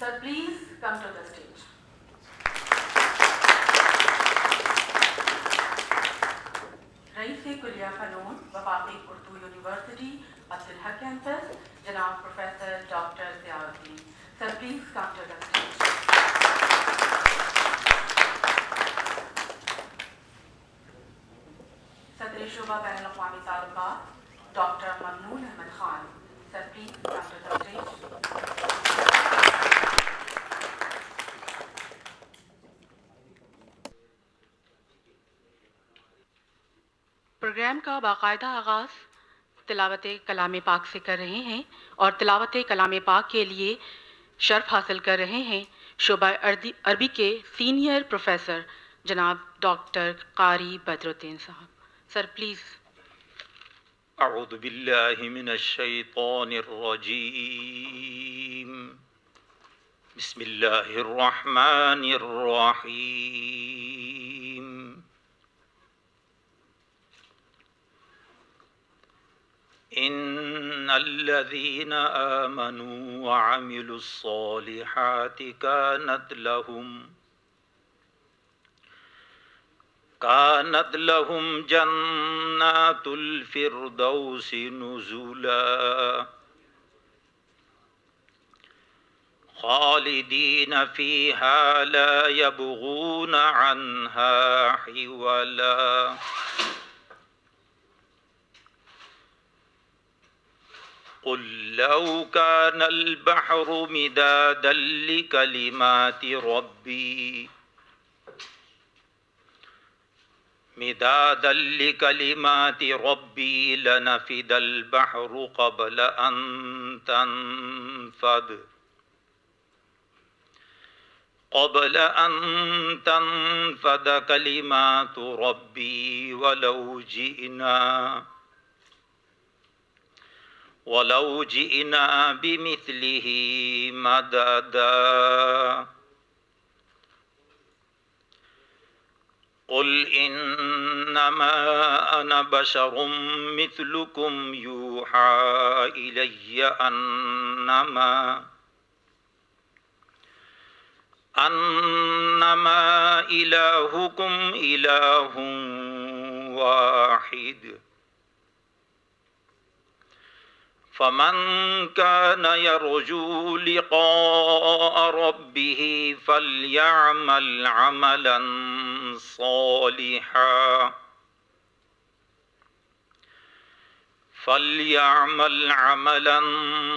Sir, please come to the stage. رئیس کلیہ فنون وفاقی Urdu university Abdul Haq campus جناب professor doctor Zia Uddin. Sir, please come to the stage. صدر شعبہ بین الاقوامی تعلقات doctor Mamnoon Ahmed Khan. Sir, please come to the stage. Programme کا باقاعدہ آغاز تلاوت کلام پاک سے کر رہے ہیں اور تلاوت کلام پاک کے لیے شرف حاصل کر رہے ہیں شعبہ عربی کے سینئر پروفیسر جناب ڈاکٹر قاری بدر الدین صاحب. Sir please. اعوذ باللہ من الشیطان الرجیم. بسم اللہ الرحمن الرحیم. ان الذين آمنوا وعملوا الصالحات كانت لهم جنات الفردوس نزلا خالدين فيها لا يبغون عنها حولا. قل لو كان البحر مدادا لكلمات ربي لنفد البحر قبل أن تنفد كلمات ربي ولو جئنا بمثله مددا. قل إنما أنا بشر مثلكم يوحى إلي أنما إلهكم إله واحد فمن كان يرجو لقاء ربه فليعمل عملا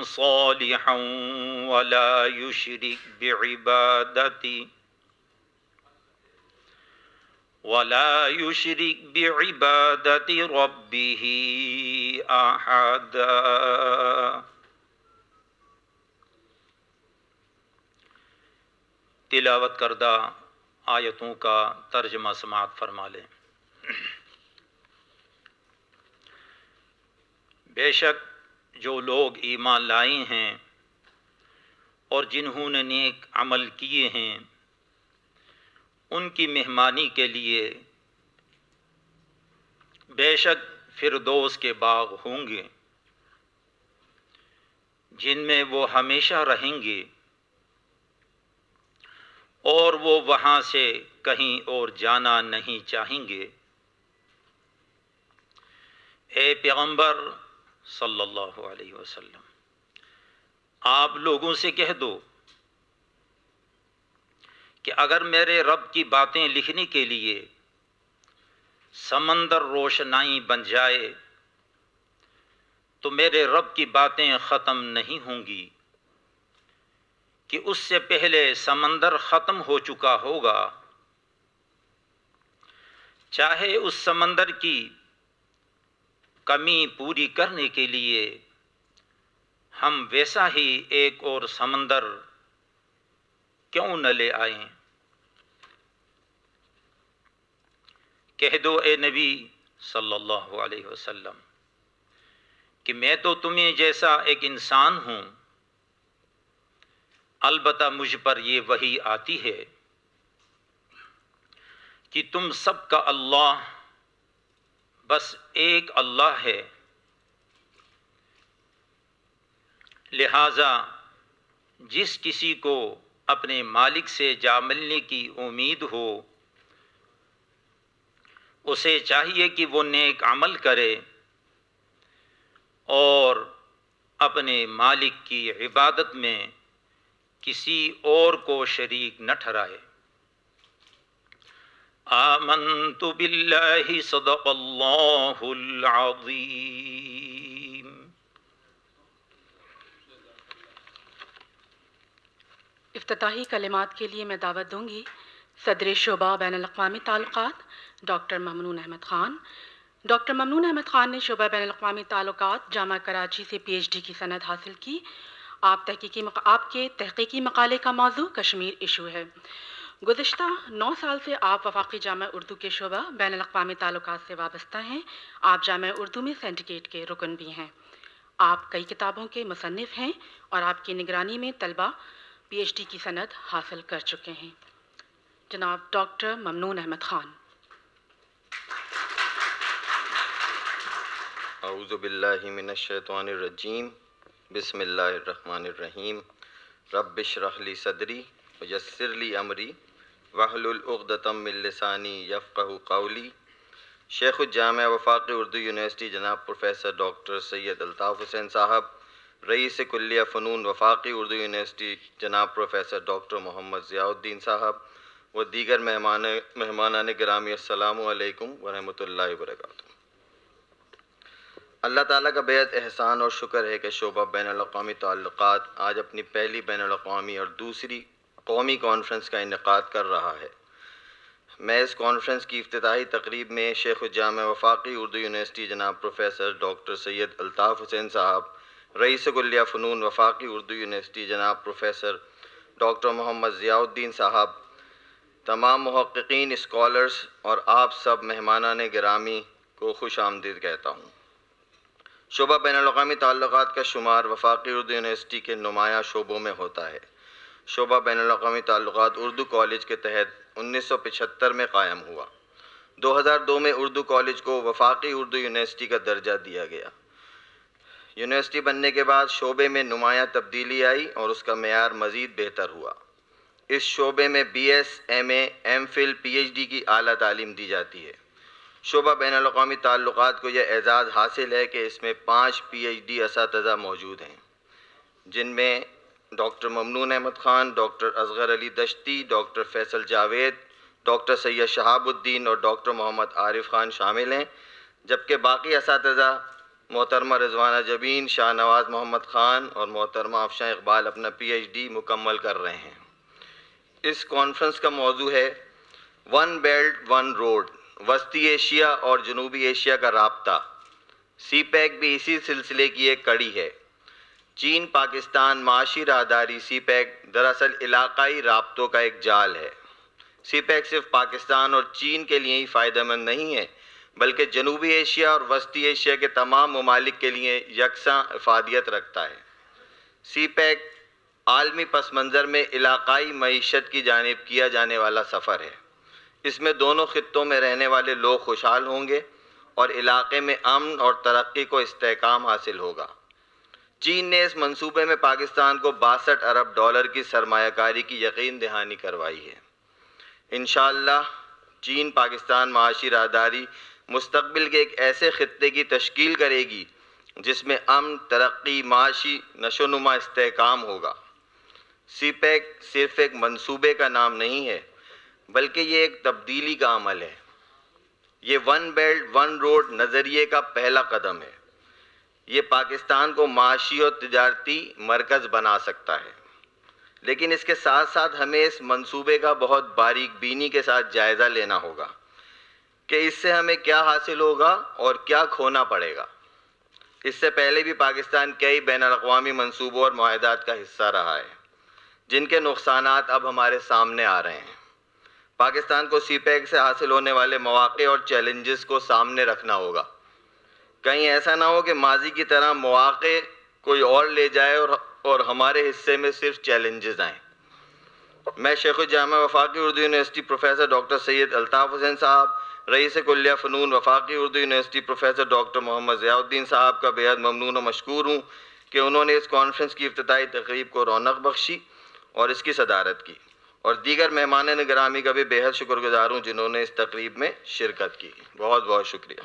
صالحا ولا يشرك بعبادة ربه أحدا. تلاوت کردہ آیتوں کا ترجمہ سماعت فرما لیں. بے شک جو لوگ ایمان لائے ہیں اور جنہوں نے نیک عمل کیے ہیں ان کی مہمانی کے لیے بے شک فردوس کے باغ ہوں گے جن میں وہ ہمیشہ رہیں گے اور وہ وہاں سے کہیں اور جانا نہیں چاہیں گے. اے پیغمبر صلی اللہ علیہ وسلم آپ لوگوں سے کہہ دو کہ اگر میرے رب کی باتیں لکھنے کے لیے سمندر روشنائی بن جائے تو میرے رب کی باتیں ختم نہیں ہوں گی کہ اس سے پہلے سمندر ختم ہو چکا ہوگا. چاہے اس سمندر کی کمی پوری کرنے کے لیے ہم ویسا ہی ایک اور سمندر کیوں نہ لے آئیں. کہہ دو اے نبی صلی اللہ علیہ وسلم کہ میں تو تمہیں جیسا ایک انسان ہوں، البتہ مجھ پر یہ وحی آتی ہے کہ تم سب کا اللہ بس ایک اللہ ہے، لہذا جس کسی کو اپنے مالک سے جا ملنے کی امید ہو اسے چاہیے کہ وہ نیک عمل کرے اور اپنے مالک کی عبادت میں کسی اور کو شریک نہ ٹھہرائے۔ آمنت باللہ صدق اللہ العظیم۔ افتتاحی کلمات کے لیے میں دعوت دوں گی صدر شعبہ بین الاقوامی تعلقات ڈاکٹر ممنون احمد خان۔ ڈاکٹر ممنون احمد خان نے شعبہ بین الاقوامی تعلقات جامعہ کراچی سے پی ایچ ڈی کی سند حاصل کی۔ آپ کے تحقیقی مقالے کا موضوع کشمیر ایشو ہے۔ گزشتہ 9 سال سے آپ وفاقی جامعہ اردو کے شعبہ بین الاقوامی تعلقات سے وابستہ ہیں۔ آپ جامعہ اردو میں سینڈیکیٹ کے رکن بھی ہیں۔ آپ کئی کتابوں کے مصنف ہیں اور آپ کی نگرانی میں طلبہ پی ایچ ڈی کی سند حاصل کر چکے ہیں۔ جناب ڈاکٹر ممنون احمد خان۔ اعوذ باللہ من الشیطان الرجیم، بسم اللہ الرحمن الرحیم۔ رب اشرح لی صدری ویسر لی امری واحلل عقدۃ من لسانی یفقہوا قولی۔ شیخ الجامعہ وفاقی اردو یونیورسٹی جناب پروفیسر ڈاکٹر سید الطاف حسین صاحب، رئیس کلیہ فنون وفاقی اردو یونیورسٹی جناب پروفیسر ڈاکٹر محمد ضیاء الدین صاحب و دیگر مہمانان گرامی، السلام علیکم ورحمۃ اللہ وبرکاتہ۔ اللہ تعالیٰ کا بیعت احسان اور شکر ہے کہ شعبہ بین الاقوامی تعلقات آج اپنی پہلی بین الاقوامی اور دوسری قومی کانفرنس کا انعقاد کر رہا ہے۔ میں اس کانفرنس کی افتتاحی تقریب میں شیخ الجامعہ وفاقی اردو یونیورسٹی جناب پروفیسر ڈاکٹر سید الطاف حسین صاحب، رئیس کلیہ فنون وفاقی اردو یونیورسٹی جناب پروفیسر ڈاکٹر محمد ضیاء الدین صاحب، تمام محققین، اسکالرز اور آپ سب مہمانان گرامی کو خوش آمدید کہتا ہوں۔ شعبہ بین الاقوامی تعلقات کا شمار وفاقی اردو یونیورسٹی کے نمایاں شعبوں میں ہوتا ہے۔ شعبہ بین الاقوامی تعلقات اردو کالج کے تحت 1975 میں قائم ہوا۔ 2002 میں اردو کالج کو وفاقی اردو یونیورسٹی کا درجہ دیا گیا۔ یونیورسٹی بننے کے بعد شعبے میں نمایاں تبدیلی آئی اور اس کا معیار مزید بہتر ہوا۔ اس شعبے میں B S, M A, M phil, P H D کی اعلیٰ تعلیم دی جاتی ہے۔ شعبہ بین الاقوامی تعلقات کو یہ اعزاز حاصل ہے کہ اس میں 5 پی ایچ ڈی اساتذہ موجود ہیں، جن میں ڈاکٹر ممنون احمد خان، ڈاکٹر اصغر علی دشتی، ڈاکٹر فیصل جاوید، ڈاکٹر سید شہاب الدین اور ڈاکٹر محمد عارف خان شامل ہیں، جبکہ باقی اساتذہ محترمہ رضوانہ جبین، شاہ نواز محمد خان اور محترمہ افشاں اقبال اپنا پی ایچ ڈی مکمل کر رہے ہیں۔ اس کانفرنس کا موضوع ہے ون بیلٹ ون روڈ، وسطی ایشیا اور جنوبی ایشیا کا رابطہ۔ سی پیک بھی اسی سلسلے کی ایک کڑی ہے۔ چین پاکستان معاشی راہداری سی پیک دراصل علاقائی رابطوں کا ایک جال ہے۔ سی پیک صرف پاکستان اور چین کے لیے ہی فائدہ مند نہیں ہے، بلکہ جنوبی ایشیا اور وسطی ایشیا کے تمام ممالک کے لیے یکساں افادیت رکھتا ہے۔ سی پیک عالمی پس منظر میں علاقائی معیشت کی جانب کیا جانے والا سفر ہے۔ اس میں دونوں خطوں میں رہنے والے لوگ خوشحال ہوں گے اور علاقے میں امن اور ترقی کو استحکام حاصل ہوگا۔ چین نے اس منصوبے میں پاکستان کو 62 ارب ڈالر کی سرمایہ کاری کی یقین دہانی کروائی ہے۔ انشاءاللہ چین پاکستان معاشی راہداری مستقبل کے ایک ایسے خطے کی تشکیل کرے گی جس میں امن، ترقی، معاشی نشوونما استحکام ہوگا۔ سی پیک صرف ایک منصوبے کا نام نہیں ہے، بلکہ یہ ایک تبدیلی کا عمل ہے۔ یہ ون بیلٹ ون روڈ نظریے کا پہلا قدم ہے۔ یہ پاکستان کو معاشی اور تجارتی مرکز بنا سکتا ہے، لیکن اس کے ساتھ ساتھ ہمیں اس منصوبے کا بہت باریک بینی کے ساتھ جائزہ لینا ہوگا کہ اس سے ہمیں کیا حاصل ہوگا اور کیا کھونا پڑے گا۔ اس سے پہلے بھی پاکستان کئی بین الاقوامی منصوبوں اور معاہدات کا حصہ رہا ہے، جن کے نقصانات اب ہمارے سامنے آ رہے ہیں۔ پاکستان کو سی پیک سے حاصل ہونے والے مواقع اور چیلنجز کو سامنے رکھنا ہوگا۔ کہیں ایسا نہ ہو کہ ماضی کی طرح مواقع کوئی اور لے جائے اور ہمارے حصے میں صرف چیلنجز آئیں۔ میں شیخ الجامعہ وفاقی اردو یونیورسٹی پروفیسر ڈاکٹر سید الطاف حسین صاحب، رئیس کلیہ فنون وفاقی اردو یونیورسٹی پروفیسر ڈاکٹر محمد ضیاء الدین صاحب کا بے حد ممنون و مشکور ہوں کہ انہوں نے اس کانفرنس کی افتتاحی تقریب کو رونق بخشی اور اس کی صدارت کی، اور دیگر مہمان گرامی کا بھی بے حد شکر گزار ہوں جنہوں نے اس تقریب میں شرکت کی. بہت بہت شکریہ.